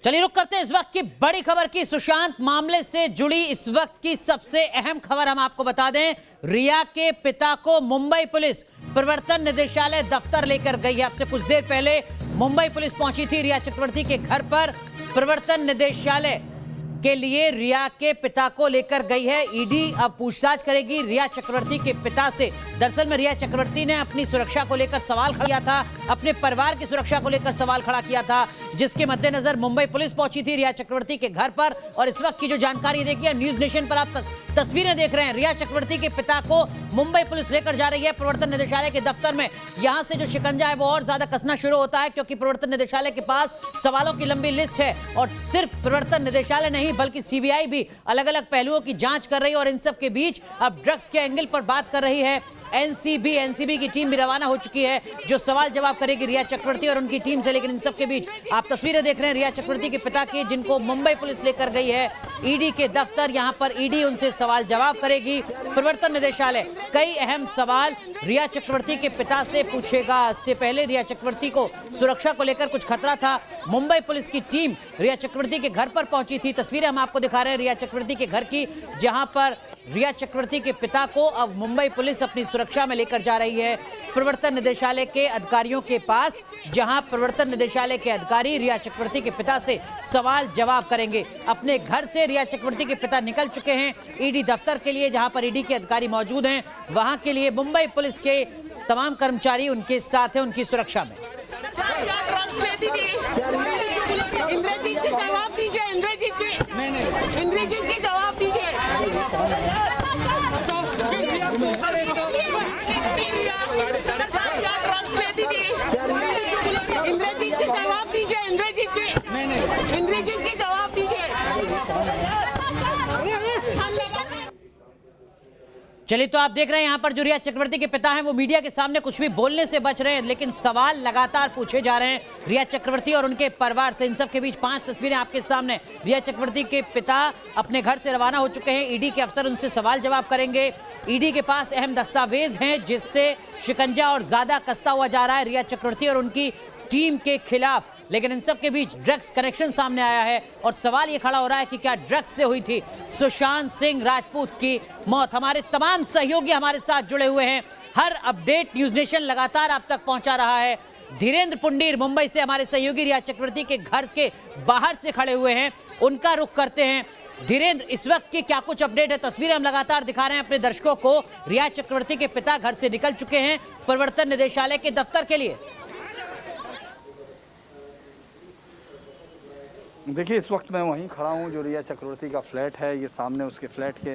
चलिए रुक करते हैं इस वक्त की बड़ी खबर की। सुशांत मामले से जुड़ी इस वक्त की सबसे अहम खबर हम आपको बता दें। रिया के पिता को मुंबई पुलिस प्रवर्तन निदेशालय दफ्तर लेकर गई है। आपसे कुछ देर पहले मुंबई पुलिस पहुंची थी रिया चक्रवर्ती के घर पर। प्रवर्तन निदेशालय के लिए रिया के पिता को लेकर गई है ईडी। अब पूछताछ करेगी रिया चक्रवर्ती के पिता से। दरअसल में रिया चक्रवर्ती ने अपनी सुरक्षा को लेकर सवाल खड़ा किया था, अपने परिवार की सुरक्षा को लेकर सवाल खड़ा किया था, जिसके मद्देनजर मुंबई पुलिस पहुंची थी रिया चक्रवर्ती के घर पर। और इस वक्त की जो जानकारी देखिए, न्यूज नेशन पर आप तस्वीरें देख रहे हैं। रिया चक्रवर्ती के पिता को मुंबई पुलिस लेकर जा रही है प्रवर्तन निदेशालय के दफ्तर में। यहां से जो शिकंजा है वो और ज्यादा कसना शुरू होता है, क्योंकि प्रवर्तन निदेशालय के पास सवालों की लंबी लिस्ट है। और सिर्फ प्रवर्तन निदेशालय नहीं बल्कि सीबीआई भी अलग अलग पहलुओं की जांच कर रही है। और इन सब के बीच अब ड्रग्स के एंगल पर बात कर रही है एनसीबी की टीम भी रवाना हो चुकी है, जो सवाल जवाब करेगी रिया चक्रवर्ती और उनकी टीम से। लेकिन इन सब के बीच आप तस्वीरें देख रहे हैं रिया चक्रवर्ती के पिता की, जिनको मुंबई पुलिस लेकर गई है ईडी के दफ्तर। यहां पर ईडी उनसे सवाल जवाब करेगी। प्रवर्तन निदेशालय कई अहम सवाल रिया चक्रवर्ती के पिता से पूछेगा। इससे पहले रिया चक्रवर्ती को सुरक्षा को लेकर कुछ खतरा था। मुंबई पुलिस की टीम रिया चक्रवर्ती के घर पर पहुंची थी। तस्वीरें हम आपको दिखा रहे हैं रिया चक्रवर्ती के घर की, जहां पर रिया चक्रवर्ती के पिता को अब मुंबई पुलिस अपनी सुरक्षा में लेकर जा रही है प्रवर्तन निदेशालय के अधिकारियों के पास, जहां प्रवर्तन निदेशालय के अधिकारी रिया चक्रवर्ती के पिता से सवाल जवाब करेंगे। अपने घर से रिया चक्रवर्ती के पिता निकल चुके हैं ईडी दफ्तर के लिए, जहां पर ईडी के अधिकारी मौजूद हैं। वहां के लिए मुंबई पुलिस के तमाम कर्मचारी उनके साथ हैं, उनकी सुरक्षा में। चलिए, तो आप देख रहे हैं यहां पर जो रिया चक्रवर्ती के पिता हैं वो मीडिया के सामने कुछ भी बोलने से बच रहे हैं, लेकिन सवाल लगातार पूछे जा रहे हैं रिया चक्रवर्ती और उनके परिवार से। इन सब के बीच 5 तस्वीरें आपके सामने। रिया चक्रवर्ती के पिता अपने घर से रवाना हो चुके हैं। ईडी के अफसर उनसे सवाल जवाब करेंगे। ईडी के पास अहम दस्तावेज हैं, जिससे शिकंजा और ज्यादा कसता हुआ जा रहा है रिया चक्रवर्ती और उनकी टीम के खिलाफ। लेकिन इन सब के बीच ड्रग्स कनेक्शन सामने आया है और सवाल ये खड़ा हो रहा है कि क्या ड्रग्स से हुई थी सुशांत सिंह राजपूत की मौत। हमारे तमाम सहयोगी हमारे साथ जुड़े हुए हैं। हर अपडेट न्यूज नेशन लगातार आप तक पहुंचा रहा है। धीरेन्द्र पुंडीर मुंबई से हमारे सहयोगी रिया चक्रवर्ती के घर के बाहर से खड़े हुए हैं, उनका रुख करते हैं। धीरेन्द्र, इस वक्त की क्या कुछ अपडेट है? तस्वीरें हम लगातार दिखा रहे हैं अपने दर्शकों को। रिया चक्रवर्ती के पिता घर से निकल चुके हैं प्रवर्तन निदेशालय के दफ्तर के लिए। देखिए, इस वक्त मैं वहीं खड़ा हूँ जो रिया चक्रवर्ती का फ्लैट है। ये सामने उसके फ्लैट के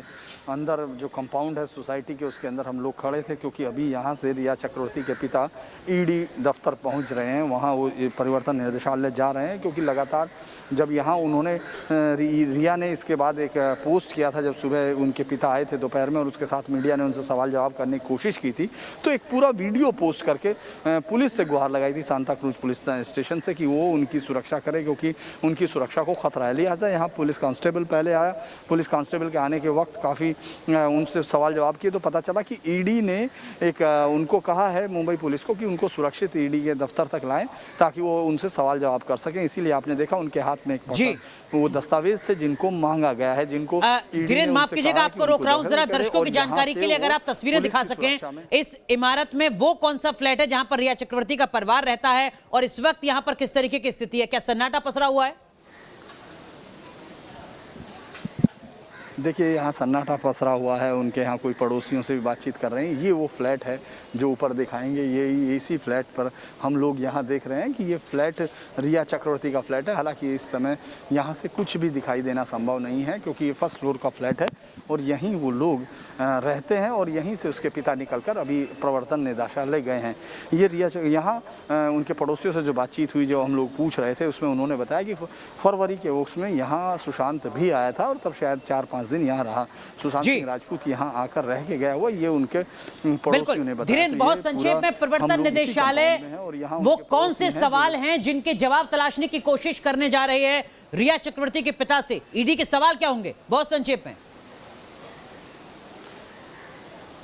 अंदर जो कंपाउंड है सोसाइटी के, उसके अंदर हम लोग खड़े थे, क्योंकि अभी यहाँ से रिया चक्रवर्ती के पिता ईडी दफ्तर पहुँच रहे हैं। वहाँ वो परिवर्तन निदेशालय जा रहे हैं, क्योंकि लगातार जब यहाँ उन्होंने रिया ने इसके बाद एक पोस्ट किया था, जब सुबह उनके पिता आए थे दोपहर में और उसके साथ मीडिया ने उनसे सवाल जवाब करने की कोशिश की थी, तो एक पूरा वीडियो पोस्ट करके पुलिस से गुहार लगाई थी सांता क्रूज पुलिस स्टेशन से कि वो उनकी सुरक्षा करे, क्योंकि उनकी सुरक्षा को खतरा है। लिहाजा यहाँ पुलिस कांस्टेबल पहले आया। पुलिस कांस्टेबल के आने के वक्त काफ़ी उनसे सवाल जवाब किए, तो पता चला कि ईडी ने एक उनको कहा है मुंबई पुलिस को कि उनको सुरक्षित ईडी के दफ्तर तक लाएं, ताकि वो उनसे सवाल जवाब कर सकें। इसीलिए आपने देखा उनके हाथ में एक वो दस्तावेज थे जिनको मांगा गया है, जिनको धीरेन्द्र, माफ कीजिएगा, आपको रोक रहा हूं। जरा दर्शकों की जानकारी के लिए अगर आप तस्वीरें दिखा सकें, इस इमारत में वो कौन सा फ्लैट है जहां पर रिया चक्रवर्ती का परिवार रहता है, और इस वक्त यहां पर किस तरीके की स्थिति है? क्या सन्नाटा पसरा हुआ है? देखिए, यहाँ सन्नाटा पसरा हुआ है। उनके यहाँ कोई पड़ोसियों से भी बातचीत कर रहे हैं। ये वो फ्लैट है जो ऊपर दिखाएंगे। ये इसी फ्लैट पर हम लोग यहाँ देख रहे हैं कि ये फ्लैट रिया चक्रवर्ती का फ्लैट है। हालांकि इस समय यहाँ से कुछ भी दिखाई देना संभव नहीं है, क्योंकि ये फर्स्ट फ्लोर का फ्लैट है और यहीं वो लोग रहते हैं और यहीं से उसके पिता निकलकर अभी प्रवर्तन निदेशालय गए हैं। ये रिया यहाँ उनके पड़ोसियों से जो बातचीत हुई, जो हम लोग पूछ रहे थे, उसमें उन्होंने बताया कि फरवरी के उसमें यहाँ सुशांत भी आया था और तब शायद 4-5 दिन यहाँ रहा। सुशांत सिंह राजपूत यहाँ आकर रह के गया हुआ, ये उनके पड़ोसियों ने बताया। धीरेन्द्र, बहुत संक्षेप में, प्रवर्तन निदेशालय वो कौन से सवाल हैं जिनके जवाब तलाशने की कोशिश करने जा रही है रिया चक्रवर्ती के पिता से? ईडी के सवाल क्या होंगे? बहुत संक्षेप में।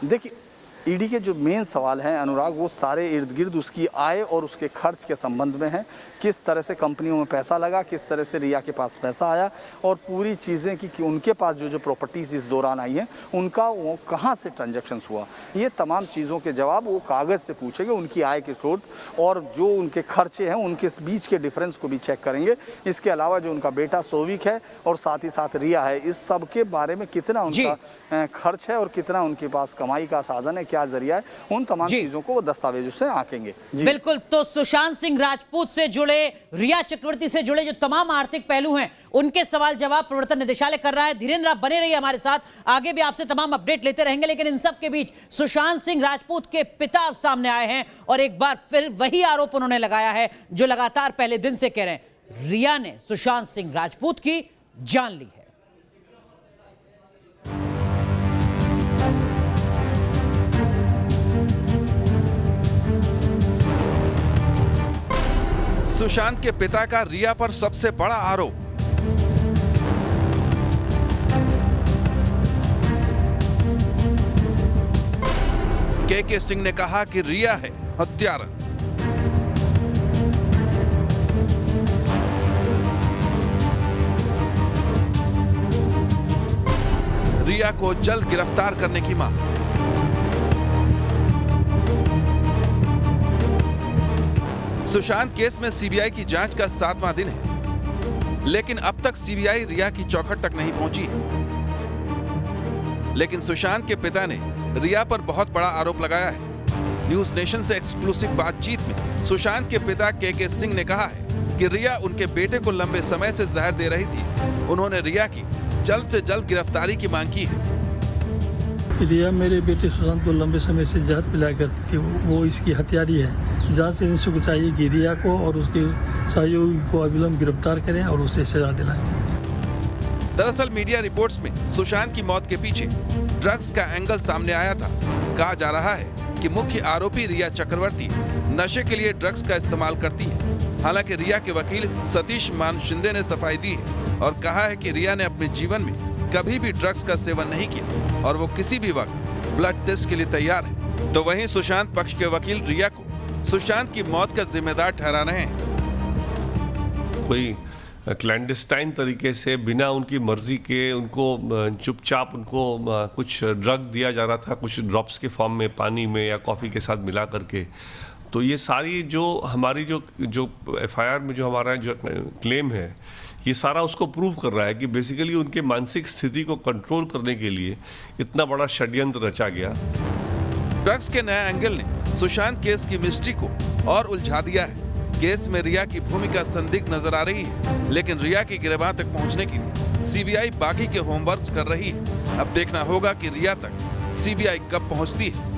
देखिए, ईडी के जो मेन सवाल हैं अनुराग, वो सारे इर्द गिर्द उसकी आय और उसके खर्च के संबंध में हैं। किस तरह से कंपनियों में पैसा लगा, किस तरह से रिया के पास पैसा आया और पूरी चीज़ें कि उनके पास जो प्रॉपर्टीज़ इस दौरान आई हैं उनका वो कहाँ से ट्रांजैक्शंस हुआ, ये तमाम चीज़ों के जवाब वो कागज़ से पूछेंगे। उनकी आय के स्रोत और जो उनके खर्चे हैं उनके बीच के डिफरेंस को भी चेक करेंगे। इसके अलावा जो उनका बेटा सोविक है और साथ ही साथ रिया है, इस सब के बारे में कितना उनका खर्च है और कितना उनके पास कमाई का साधन है, क्या जरिया है, उन तमाम चीजों को वो दस्तावेजों से आंकेंगे। बिल्कुल। तो सुशांत सिंह राजपूत से जुड़े, रिया चक्रवर्ती से जुड़े जो तमाम आर्थिक पहलू हैं उनके सवाल जवाब प्रवर्तन निदेशालय कर रहा है। धीरेन्द्र, आप बने रहिए हमारे साथ, आगे भी आपसे तमाम अपडेट लेते रहेंगे। लेकिन इन सब के बीच सुशांत सिंह राजपूत के पिता सामने आए हैं और एक बार फिर वही आरोप उन्होंने लगाया है जो लगातार पहले दिन से कह रहे हैं, रिया ने सुशांत सिंह राजपूत की जान ली है। सुशांत के पिता का रिया पर सबसे बड़ा आरोप। के सिंह ने कहा कि रिया है हत्यारा। रिया को जल्द गिरफ्तार करने की मांग। सुशांत केस में सीबीआई की जांच का 7वां दिन है, लेकिन अब तक सीबीआई रिया की चौखट तक नहीं पहुंची है। लेकिन सुशांत के पिता ने रिया पर बहुत बड़ा आरोप लगाया है। न्यूज नेशन से एक्सक्लूसिव बातचीत में सुशांत के पिता के सिंह ने कहा है कि रिया उनके बेटे को लंबे समय से जहर दे रही थी। उन्होंने रिया की जल्द से जल्द गिरफ्तारी की मांग की है। रिया मेरे बेटे सुशांत को लंबे समय से जहर पिलाया करती थी, वो इसकी हत्यारी है। जांच एजेंसी को चाहिए कि रिया को और उसके सहयोगी को अविलंब गिरफ्तार करें और उसे सजा दिलाएं। दरअसल मीडिया रिपोर्ट्स में सुशांत की मौत के पीछे ड्रग्स का एंगल सामने आया था। कहा जा रहा है कि मुख्य आरोपी रिया चक्रवर्ती नशे के लिए ड्रग्स का इस्तेमाल करती है। हालांकि रिया के वकील सतीश मान शिंदे ने सफाई दी है और कहा है कि रिया ने अपने जीवन में कभी भी ड्रग्स का सेवन नहीं किया और वो किसी भी वक्त ब्लड टेस्ट के लिए तैयार है। तो वहीं सुशांत पक्ष के वकील रिया को सुशांत की मौत का जिम्मेदार ठहरा रहे हैं। कोई क्लैंडस्टाइन तरीके से बिना उनकी मर्जी के उनको चुपचाप उनको कुछ ड्रग दिया जा रहा था, कुछ ड्रॉप्स के फॉर्म में पानी में या कॉफ़ी के साथ मिला करके। तो ये सारी जो हमारी जो एफआईआर में जो हमारा जो क्लेम है, ये सारा उसको प्रूव कर रहा है कि बेसिकली उनके मानसिक स्थिति को कंट्रोल करने के लिए इतना बड़ा षड्यंत्र रचा गया। ड्रग्स के नए एंगल ने सुशांत केस की मिस्ट्री को और उलझा दिया है। केस में रिया की भूमिका संदिग्ध नजर आ रही है, लेकिन रिया की गिरफ्तार तक पहुंचने के लिए सीबीआई बाकी के होमवर्क कर रही है। अब देखना होगा कि रिया तक सीबीआई कब पहुंचती है।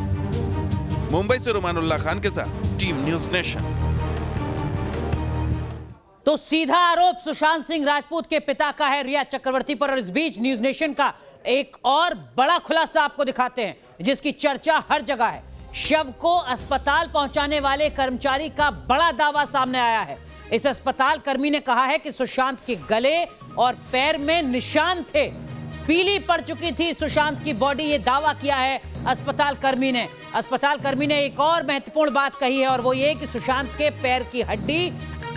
मुंबई से रुमानुल्लाह खान के साथ टीम न्यूज नेशन। तो सीधा आरोप सुशांत सिंह राजपूत के पिता का है रिया चक्रवर्ती पर। और इस बीच न्यूज नेशन का एक और बड़ा खुलासा आपको दिखाते हैं जिसकी चर्चा हर जगह है। शव को अस्पताल पहुंचाने वाले कर्मचारी का बड़ा दावा सामने आया है। इस अस्पताल कर्मी ने कहा है कि सुशांत के गले और पैर में निशान थे, पीली पड़ चुकी थी सुशांत की बॉडी, ये दावा किया है अस्पताल कर्मी ने। अस्पताल कर्मी ने एक और महत्वपूर्ण बात कही है और वो ये कि सुशांत के पैर की हड्डी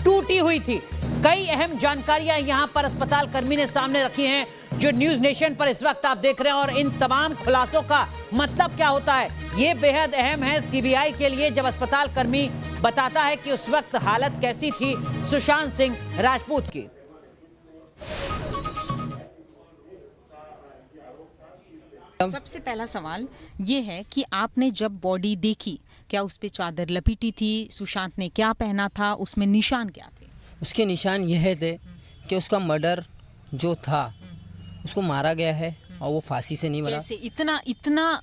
टूटी हुई थी। कई अहम जानकारियां यहां पर अस्पताल कर्मी ने सामने रखी हैं जो न्यूज नेशन पर इस वक्त आप देख रहे हैं। और इन तमाम खुलासों का मतलब क्या होता है, ये बेहद अहम है सीबीआई के लिए। जब अस्पताल कर्मी बताता है कि उस वक्त हालत कैसी थी सुशांत सिंह राजपूत की। सबसे पहला सवाल ये है कि आपने जब बॉडी देखी, क्या उस पे चादर लपेटी थी, सुशांत ने क्या पहना था, उसमें निशान क्या थे? उसके निशान यह थे कि उसका मर्डर जो था उसको मारा गया है और वो फांसी से नहीं मरा। कैसे इतना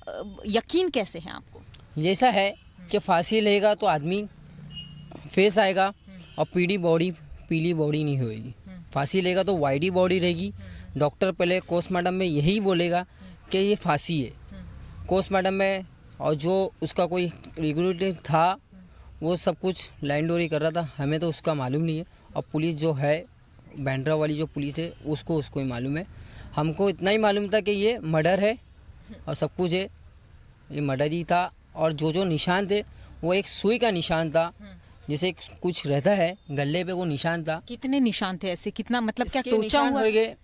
यकीन कैसे है आपको? जैसा है कि फांसी लेगा तो आदमी फेस आएगा और पीली बॉडी नहीं होएगी। फांसी लेगा तो वाइडी बॉडी रहेगी। डॉक्टर पहले पोस्टमार्टम में यही बोलेगा कि ये फांसी है। पोस्टमार्टम में और जो उसका कोई रेगुलेटरी था वो सब कुछ लाइन डोरी कर रहा था, हमें तो उसका मालूम नहीं है। और पुलिस जो है बैंड्रा वाली जो पुलिस है उसको ही मालूम है। हमको इतना ही मालूम था कि ये मर्डर है और सब कुछ है ये मर्डर ही था। और जो निशान थे वो एक सुई का निशान था, जैसे कुछ रहता है गले पे, वो निशान था। कितने निशान थे ऐसे, कितना मतलब क्या इसके टोचा निशान हुआ? हो गए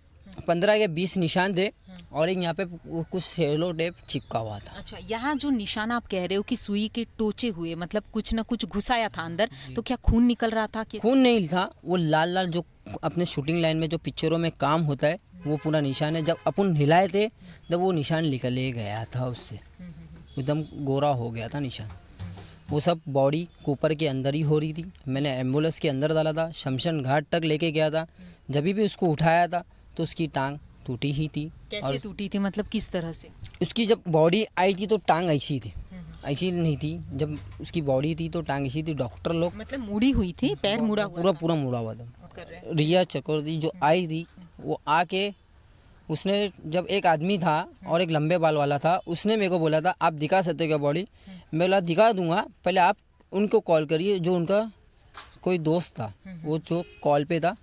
15 या 20 निशान थे, और एक यहाँ पे कुछ सेलो टेप चिपका हुआ था। अच्छा, यहाँ जो निशान आप कह रहे हो कि सुई के टोचे हुए, मतलब कुछ ना कुछ घुसाया था अंदर, तो क्या खून निकल रहा था कि? खून नहीं था, वो लाल लाल जो अपने शूटिंग लाइन में जो पिक्चरों में काम होता है वो पूरा निशान है। जब अपन हिलाए थे तब वो निशान निकल गया था, उससे एकदम गोरा हो गया था निशान। वो सब बॉडी कूपर के अंदर ही हो रही थी। मैंने एम्बुलेंस के अंदर डाला था, शमशान घाट तक लेके गया था। जब भी उसको उठाया था तो उसकी टांग टूटी ही थी। कैसे टूटी थी, मतलब किस तरह से? उसकी जब बॉडी आई थी तो टांग ऐसी थी, ऐसी नहीं थी। जब उसकी बॉडी थी तो टांग ऐसी थी। डॉक्टर लोग मतलब मुड़ी हुई थी, पैर मुड़ा हुआ पूरा मुड़ा हुआ था। कर रहे हैं। रिया चक्रवर्ती जो आई थी, वो आके उसने, जब एक आदमी था और एक लंबे बाल वाला था, उसने मेरे को बोला था आप दिखा सकते हो क्या बॉडी? मैं बोला दिखा दूंगा, पहले आप उनको कॉल करिए। जो उनका कोई दोस्त था वो जो कॉल पे था,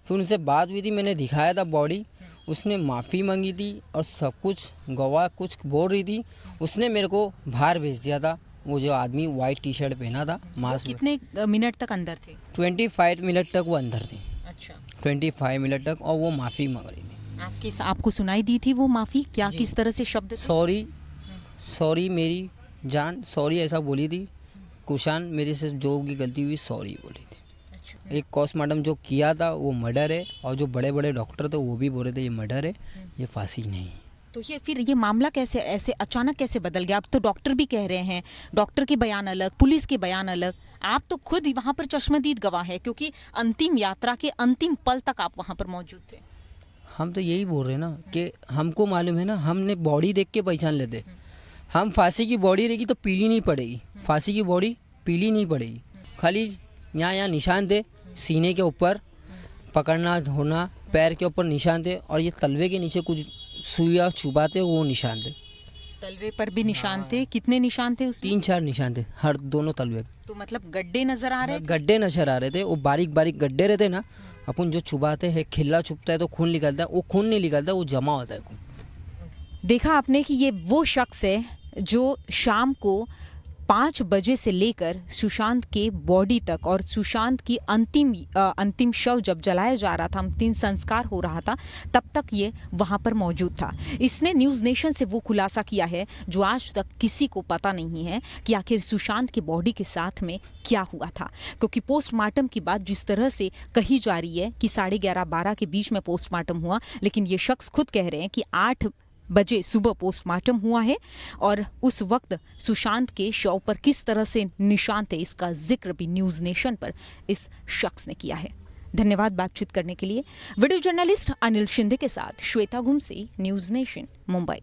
फिर उनसे बात हुई थी, मैंने दिखाया था बॉडी। उसने माफ़ी मांगी थी और सब कुछ गवाह कुछ बोल रही थी। उसने मेरे को बाहर भेज दिया था। वो जो आदमी वाइट टी शर्ट पहना था, मास्क। कितने मिनट तक अंदर थे? 25 मिनट तक वो अंदर थे। अच्छा, 25 मिनट तक, और वो माफ़ी मांग रही थी। आपको सुनाई दी थी वो माफी? क्या किस तरह से शब्द थे? सॉरी मेरी जान, सॉरी ऐसा बोली थी। कुशान मेरे से जो भी गलती हुई सॉरी बोली थी। अच्छा। एक पोस्टमार्टम जो किया था वो मर्डर है, और जो बड़े बड़े डॉक्टर थे वो भी बोल रहे थे ये मर्डर है, ये फांसी नहीं। तो ये फिर ये मामला कैसे ऐसे अचानक कैसे बदल गया? अब तो डॉक्टर भी कह रहे हैं, डॉक्टर के बयान अलग, पुलिस के बयान अलग। आप तो खुद वहाँ पर चश्मदीद गवाह है, क्योंकि अंतिम यात्रा के अंतिम पल तक आप वहाँ पर मौजूद थे। हम तो यही बोल रहे हैं ना कि हमको मालूम है ना, हमने बॉडी देख के पहचान लेते। हम फांसी की बॉडी रहेगी तो पीली नहीं पड़ेगी, फांसी की बॉडी पीली नहीं पड़ेगी। खाली यहाँ निशान थे, सीने के ऊपर पकड़ना धोना, पैर के ऊपर निशान थे, और ये तलवे के नीचे कुछ सुइयाँ चुभाते वो निशान थे। तलवे पर भी निशान थे? कितने निशान थे उसमें? 3-4 निशान थे हर दोनों तलवे पे। तो मतलब गड्ढे नजर आ रहे थे? गड्ढे नजर आ रहे थे, वो बारीक बारीक गड्ढे रहते ना। अपन जो चुभाते हैं, खिल्ला चुभता है तो खून निकलता है, वो खून नहीं निकलता, वो जमा होता है खून। देखा आपने कि ये वो शख्स है जो शाम को 5 बजे से लेकर सुशांत के बॉडी तक और सुशांत की अंतिम शव जब जलाया जा रहा था, अंतिम संस्कार हो रहा था, तब तक ये वहाँ पर मौजूद था। इसने न्यूज़ नेशन से वो खुलासा किया है जो आज तक किसी को पता नहीं है कि आखिर सुशांत की बॉडी के साथ में क्या हुआ था। क्योंकि पोस्टमार्टम की बात जिस तरह से कही जा रही है कि 11:30-12 के बीच में पोस्टमार्टम हुआ, लेकिन ये शख्स खुद कह रहे हैं कि 8 बजे सुबह पोस्टमार्टम हुआ है, और उस वक्त सुशांत के शव पर किस तरह से निशान थे इसका जिक्र भी न्यूज़ नेशन पर इस शख्स ने किया है। धन्यवाद बातचीत करने के लिए। वीडियो जर्नलिस्ट अनिल शिंदे के साथ श्वेता घुमसी, न्यूज़ नेशन, मुंबई।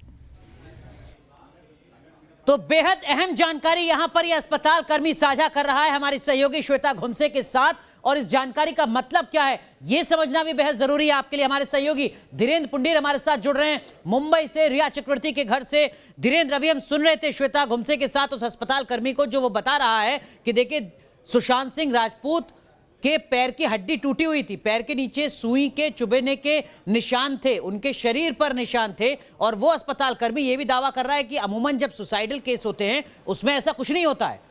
तो बेहद अहम जानकारी यहां पर यह अस्पताल कर्मी साझा कर रहा है हमारी सहयोगी श्वेता घुमसे के साथ, और इस जानकारी का मतलब क्या है यह समझना भी बेहद जरूरी है आपके लिए। हमारे सहयोगी धीरेन्द्र पुंडीर हमारे साथ जुड़ रहे हैं मुंबई से, रिया चक्रवर्ती के घर से। धीरेन्द्र, अभी हम सुन रहे थे श्वेता घुमसे के साथ उस अस्पताल कर्मी को, जो वो बता रहा है कि देखिए सुशांत सिंह राजपूत के पैर की हड्डी टूटी हुई थी, पैर के नीचे सुई के चुभने के निशान थे, उनके शरीर पर निशान थे, और वो अस्पताल कर्मी ये भी दावा कर रहा है कि अमूमन जब सुसाइडल केस होते हैं उसमें ऐसा कुछ नहीं होता है।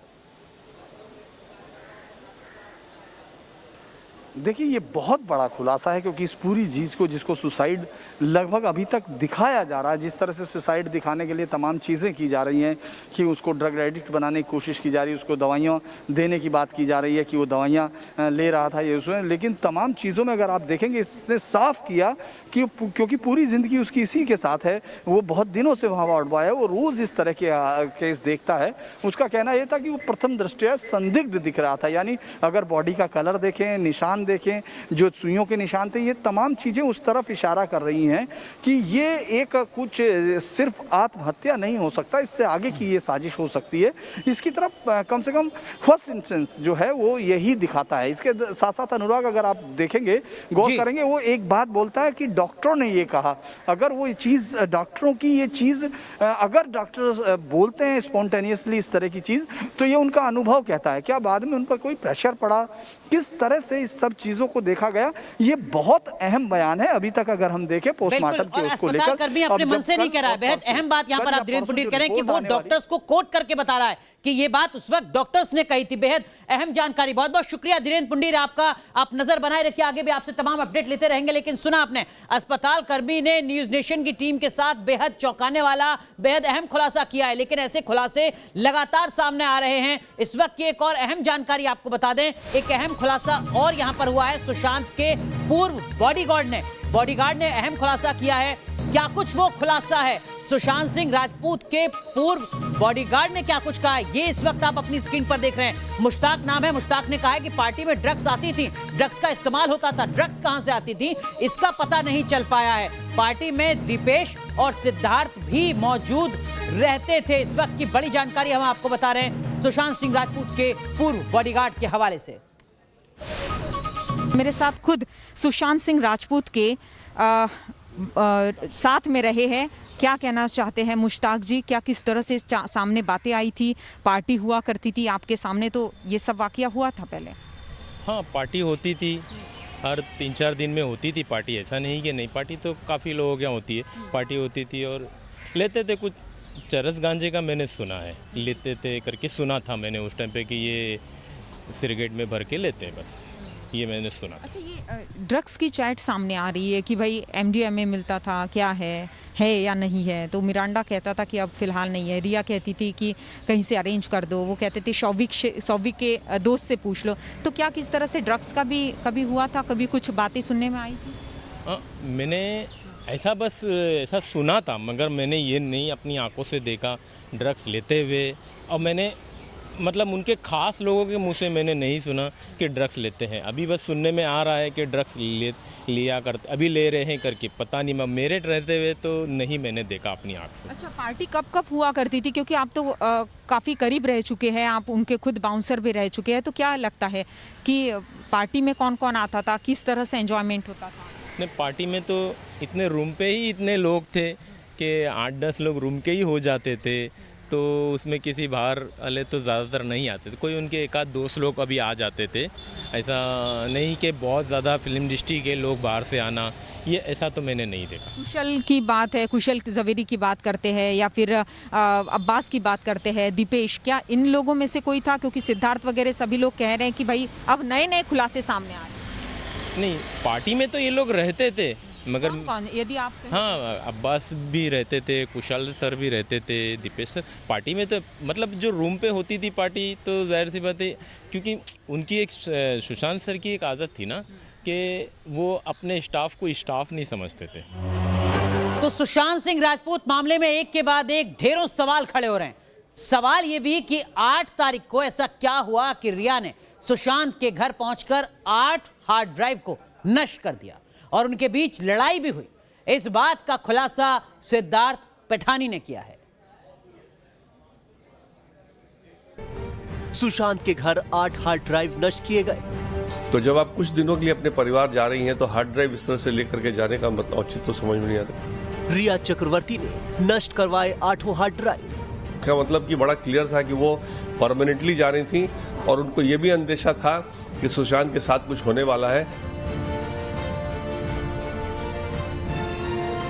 देखिए ये बहुत बड़ा खुलासा है, क्योंकि इस पूरी चीज़ को, जिसको सुसाइड लगभग अभी तक दिखाया जा रहा है, जिस तरह से सुसाइड दिखाने के लिए तमाम चीज़ें की जा रही हैं कि उसको ड्रग एडिक्ट बनाने की कोशिश की जा रही है, उसको दवाइयाँ देने की बात की जा रही है कि वो दवाइयाँ ले रहा था ये उसमें, लेकिन तमाम चीज़ों में अगर आप देखेंगे इसने साफ किया कि क्योंकि पूरी ज़िंदगी उसकी इसी के साथ है, वो बहुत दिनों से वहाँ वार्ड बॉय है, वो रोज़ इस तरह के केस देखता है। उसका कहना ये था कि वो प्रथम दृष्टया संदिग्ध दिख रहा था, यानी अगर बॉडी का कलर देखें, निशान देखें, जो सुइयों के निशान थे, ये तमाम चीज़ें उस तरफ इशारा कर रही हैं कि ये एक कुछ सिर्फ आत्महत्या नहीं हो सकता, इससे आगे की ये साजिश हो सकती है। इसकी तरफ कम से कम फर्स्ट इंस्टेंस जो है वो यही दिखाता है। इसके साथ साथ अनुराग, अगर आप देखेंगे, गौर करेंगे, वो एक बात बोलता है कि डॉक्टरों ने ये कहा। अगर वो चीज़ डॉक्टरों की ये चीज़ अगर डॉक्टर बोलते हैं स्पॉन्टेनियसली इस तरह की चीज़, तो ये उनका अनुभव कहता है। क्या बाद में उन पर कोई प्रेशर पड़ा, किस तरह से इस सब चीज़ों को देखा गया, ये बहुत अहम बयान है। अभी तक अगर हम देखें पोस्टमार्टम के उसको अस्पताल लेकर, कर्मी अपने मन से नहीं कह रहा है। बेहद अहम बात यहाँ पर आप धीरेन्द्र पुंडीर कह रहे हैं कि वो डॉक्टर्स को कोट करके बता रहा है कि ये बात उस वक्त डॉक्टर्स ने कही थी। बेहद अहम जानकारी, बहुत बहुत शुक्रिया धीरेन्द्र पुंडीर आपका। आप नजर बनाए रखिए, आगे भी आपसे तमाम अपडेट लेते रहेंगे। लेकिन सुना आपने, अस्पताल कर्मी ने न्यूज नेशन की टीम के साथ बेहद चौंकाने वाला, बेहद अहम खुलासा किया है। लेकिन ऐसे खुलासे लगातार सामने आ रहे हैं। इस वक्त की एक और अहम जानकारी आपको बता दें, एक अहम खुलासा और यहां पर हुआ है। सुशांत के पूर्व बॉडीगार्ड ने अहम खुलासा किया है। क्या कुछ वो खुलासा है? सुशांत सिंह राजपूत के पूर्व बॉडीगार्ड ने क्या कुछ कहा है, ये इस वक्त आप अपनी स्क्रीन पर देख रहे हैं। मुश्ताक नाम है। मुश्ताक ने कहा है कि पार्टी में ड्रग्स आती थी, ड्रग्स का इस्तेमाल होता था। ड्रग्स कहां से आती थी इसका पता नहीं चल पाया है। पार्टी में दीपेश और सिद्धार्थ भी मौजूद रहते थे। इस वक्त की बड़ी जानकारी हम आपको बता रहे हैं सुशांत सिंह राजपूत के पूर्व बॉडीगार्ड के हवाले से। मेरे साथ खुद सुशांत सिंह राजपूत के साथ में रहे हैं। क्या कहना चाहते हैं मुश्ताक जी? क्या किस तरह से सामने बातें आई थी? पार्टी हुआ करती थी आपके सामने, तो ये सब वाकया हुआ था पहले? हाँ, पार्टी होती थी, हर 3-4 दिन में होती थी पार्टी। ऐसा नहीं कि नहीं, पार्टी तो काफ़ी लोगों के यहाँ होती है। पार्टी होती थी और लेते थे कुछ चरस गांजे का, मैंने सुना है लेते थे करके, सुना था मैंने उस टाइम पे कि ये सिगरेट में भर के लेते हैं, बस ये मैंने सुना। अच्छा, ये ड्रग्स की चैट सामने आ रही है कि भाई MDMA मिलता था, क्या है या नहीं है? तो मिरांडा कहता था कि अब फिलहाल नहीं है। रिया कहती थी कि कहीं से अरेंज कर दो। वो कहते थे शौविक के दोस्त से पूछ लो। तो क्या किस तरह से ड्रग्स का भी कभी हुआ था? कभी कुछ बातें सुनने में आई थी? हाँ, मैंने ऐसा सुना था, मगर मैंने ये नहीं अपनी आंखों से देखा ड्रग्स लेते हुए। और मैंने मतलब उनके खास लोगों के मुंह से मैंने नहीं सुना कि ड्रग्स लेते हैं। अभी बस सुनने में आ रहा है कि ड्रग्स लिया करते, अभी ले रहे हैं करके, पता नहीं। मेरे रहते हुए तो नहीं मैंने देखा अपनी आँख से। अच्छा, पार्टी कब हुआ करती थी? क्योंकि आप तो काफ़ी करीब रह चुके हैं, आप उनके खुद बाउंसर भी रह चुके हैं। तो क्या लगता है कि पार्टी में कौन कौन आता था, किस तरह से एंजॉयमेंट होता था? नहीं, पार्टी में तो इतने रूम पे ही इतने लोग थे कि 8-10 लोग रूम के ही हो जाते थे। तो उसमें किसी बाहर वाले तो ज़्यादातर नहीं आते थे। कोई उनके एक आध दोस्त लोग अभी आ जाते थे। ऐसा नहीं कि बहुत ज़्यादा फिल्म इंडस्ट्री के लोग बाहर से आना, ये ऐसा तो मैंने नहीं देखा। कुशल की बात है, कुशल जवेरी की बात करते हैं या फिर अब्बास की बात करते हैं, दीपेश, क्या इन लोगों में से कोई था? क्योंकि सिद्धार्थ वगैरह सभी लोग कह रहे हैं कि भाई अब नए खुलासे सामने आ रहे हैं। नहीं, पार्टी में तो ये लोग रहते थे, मगर कौन? यदि आप हाँ, अब्बास भी रहते थे, कुशल सर भी रहते थे, दीपेश सर। पार्टी में तो मतलब जो रूम पे होती थी पार्टी, तो जाहिर सी बात है, क्योंकि उनकी एक सुशांत सर की एक आदत थी ना कि वो अपने स्टाफ को स्टाफ नहीं समझते थे। तो सुशांत सिंह राजपूत मामले में एक के बाद एक ढेरों सवाल खड़े हो रहे हैं। सवाल यह भी कि 8 तारीख को ऐसा क्या हुआ कि रिया ने सुशांत के घर पहुंचकर 8 हार्ड ड्राइव को नष्ट कर दिया और उनके बीच लड़ाई भी हुई। इस बात का खुलासा सिद्धार्थ पिठानी ने किया है। सुशांत के घर 8 हार्ड ड्राइव नष्ट किए गए। तो जब आप कुछ दिनों के लिए अपने परिवार जा रही हैं तो हार्ड ड्राइव इस तरह से लेकर के जाने का मतलब औचित्य तो समझ में नहीं आता। रिया चक्रवर्ती ने नष्ट करवाए 8 हार्ड ड्राइव। इसका मतलब कि बड़ा क्लियर था कि वो परमानेंटली जा रही थी और उनको ये भी अंदेशा था कि सुशांत के साथ कुछ होने वाला है।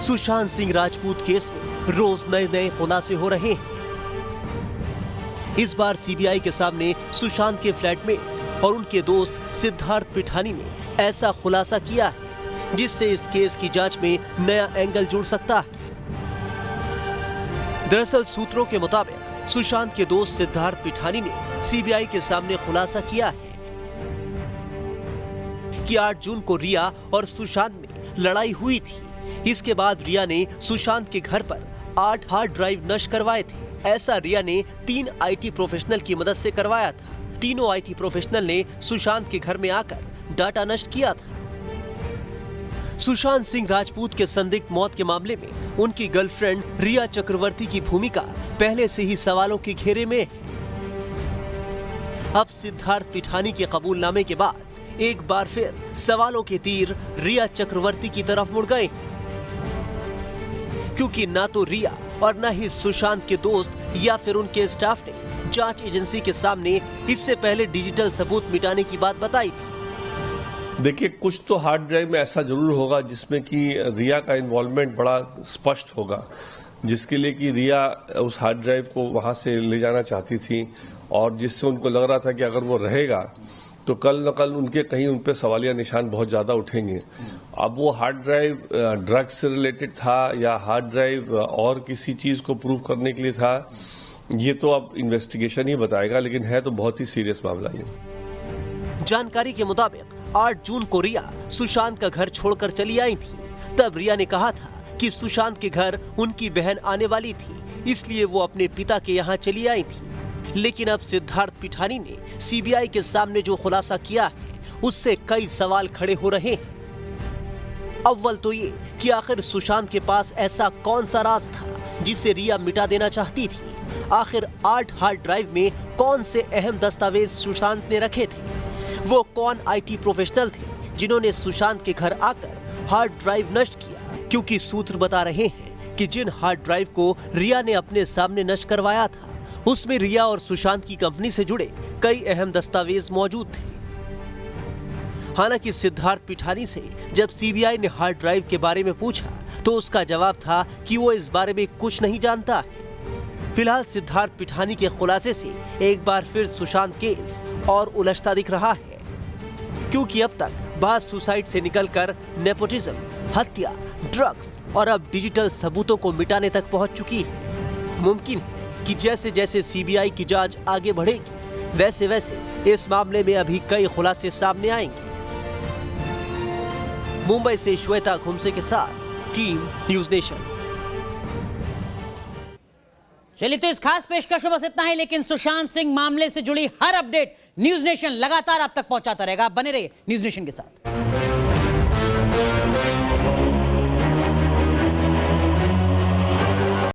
सुशांत सिंह राजपूत केस में रोज नए खुलासे हो रहे हैं। इस बार सीबीआई के सामने सुशांत के फ्लैट में और उनके दोस्त सिद्धार्थ पिठानी ने ऐसा खुलासा किया है जिससे इस केस की जांच में नया एंगल जुड़ सकता है। दरअसल सूत्रों के मुताबिक सुशांत के दोस्त सिद्धार्थ पिठानी ने सीबीआई के सामने खुलासा किया है कि 8 जून को रिया और सुशांत में लड़ाई हुई थी। इसके बाद रिया ने सुशांत के घर पर 8 हार्ड ड्राइव नष्ट करवाए थे। ऐसा रिया ने 3 आईटी प्रोफेशनल की मदद से करवाया था। तीनों आईटी प्रोफेशनल ने सुशांत के घर में आकर डाटा नष्ट किया था। सुशांत सिंह राजपूत के संदिग्ध मौत के मामले में उनकी गर्लफ्रेंड रिया चक्रवर्ती की भूमिका पहले से ही सवालों के घेरे में है। अब सिद्धार्थ पिठानी के कबूलनामे के बाद एक बार फिर सवालों के तीर रिया चक्रवर्ती की तरफ मुड़ गए, क्योंकि ना तो रिया और ना ही सुशांत के दोस्त या फिर उनके स्टाफ ने जांच एजेंसी के सामने इससे पहले डिजिटल सबूत मिटाने की बात बताई थी। देखिए, कुछ तो हार्ड ड्राइव में ऐसा जरूर होगा जिसमें कि रिया का इन्वॉल्वमेंट बड़ा स्पष्ट होगा, जिसके लिए कि रिया उस हार्ड ड्राइव को वहां से ले जाना चाहती थी और जिससे उनको लग रहा था कि अगर वो रहेगा तो कल न कल उनके कहीं उन पे सवालिया निशान बहुत ज़्यादा उठेंगे। अब वो हार्ड ड्राइव ड्रग्स से रिलेटेड था या हार्ड ड्राइव और किसी चीज़ को प्रूव करने के लिए था, ये तो अब इन्वेस्टिगेशन ही बताएगा, लेकिन है तो बहुत ही सीरियस मामला ये। जानकारी के मुताबिक 8 जून को रिया सुशांत का घर छोड़कर चली आई थी। तब रिया ने कहा था कि सुशांत के घर उनकी बहन आने वाली थी, इसलिए वो अपने पिता के यहाँ चली आई थी। लेकिन अब सिद्धार्थ पिठानी ने सीबीआई के सामने जो खुलासा किया है, उससे कई सवाल खड़े हो रहे हैं। अव्वल तो ये कि आखिर सुशांत के पास ऐसा कौन सा राज था जिसे रिया मिटा देना चाहती थी। आखिर 8 हार्ड ड्राइव में कौन से अहम दस्तावेज सुशांत ने रखे थे। वो कौन आईटी प्रोफेशनल थे जिन्होंने सुशांत के घर आकर हार्ड ड्राइव नष्ट किया, क्योंकि सूत्र बता रहे हैं कि जिन हार्ड ड्राइव को रिया ने अपने सामने नष्ट करवाया था, उसमें रिया और सुशांत की कंपनी से जुड़े कई अहम दस्तावेज मौजूद थे। हालांकि सिद्धार्थ पिठानी से जब सीबीआई ने हार्ड ड्राइव के बारे में पूछा तो उसका जवाब था कि वो इस बारे में कुछ नहीं जानता है। फिलहाल सिद्धार्थ पिठानी के खुलासे से एक बार फिर सुशांत केस और उलझता दिख रहा है, क्योंकि अब तक बात सुसाइड से निकलकर नेपोटिज्म, हत्या, ड्रग्स और अब डिजिटल सबूतों को मिटाने तक पहुंच चुकी है। मुमकिन है कि जैसे जैसे सीबीआई की जांच आगे बढ़ेगी, वैसे वैसे इस मामले में अभी कई खुलासे सामने आएंगे। मुंबई से श्वेता घुमसे के साथ टीम न्यूज नेशन। चलिए, तो इस खास पेशकश में बस इतना ही, लेकिन सुशांत सिंह मामले से जुड़ी हर अपडेट न्यूज नेशन लगातार आप तक पहुंचाता रहेगा। आप बने रहिए न्यूज नेशन के साथ।